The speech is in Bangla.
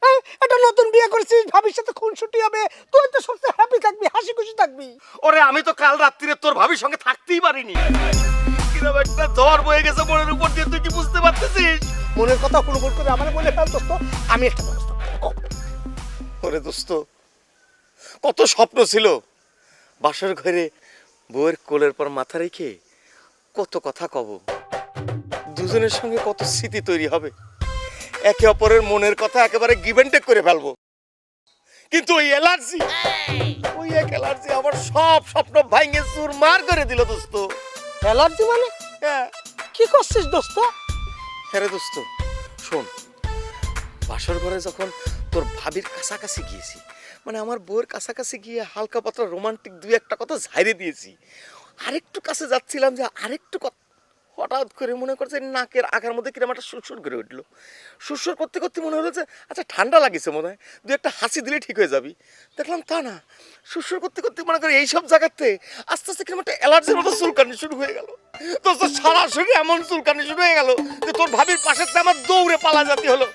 এই, একটা নতুন বিয়ে করেছিস, ভাবির সাথে খুনসুটি হবে, তুই তো সবচেয়ে হ্যাপি থাকবি, হাসি খুশি থাকবি। ওরে আমি তো কাল রাত্রিরে তোর ভাবির সঙ্গে থাকতেই পারিনি। কিরকম একটা ঝড় বয়ে গেছে মনের উপর দিয়ে, তুই কি বুঝতে পারতেছিস? মনের কথা হুড়মুড় করে আমার বলে ফেল দোস্ত, আমি একটা ব্যবস্থা করবো। ওরে দোস্ত, কত স্বপ্ন ছিল বাসর ঘরে বউয়ের কোলের পর মাথা রেখে কত কথা কব, দুজনের সঙ্গে কত স্মৃতি তৈরি হবে, একে অপরের মনের কথা একেবারে গিভ এন্ড টেক করে ফেলবো। কিন্তু ওই অ্যালার্জি, ওই এক অ্যালার্জি আমার সব স্বপ্ন ভাঙে চুরমার করে দিল দোস্ত। অ্যালার্জি মানে? হ্যাঁ কি করছিস দোস্ত? হ্যাঁ রে দোস্ত, শোন, বাসর ঘরে যখন তোর ভাবির কাছাকাছি গিয়েছি, মানে আমার বউয়ের কাছাকাছি গিয়ে হালকা পাতলা রোমান্টিক দুই একটা কথা ঝাইরে দিয়েছি, আরেকটু কাছে যাচ্ছিলাম যে আরেকটু হঠাৎ করে মনে করছে নাকের আগার মধ্যে কিরকম একটা সুরসুর করে উঠলো। সুরসুর করতে করতে মনে হলো যে আচ্ছা ঠান্ডা লাগিছে মনে হয়, দু একটা হাসি দিলে ঠিক হয়ে যাবি। দেখলাম তা না, সুরসুর করতে করতে মনে করে এইসব জায়গাতে আস্তে আস্তে কিরকম একটা অ্যালার্জির মতো চুলকানি শুরু হয়ে গেল। তো সারা শরীরে এমন চুলকানি শুরু হয়ে গেল যে তোর ভাবির পাশের আমার দৌড়ে পালা জাতি হলো।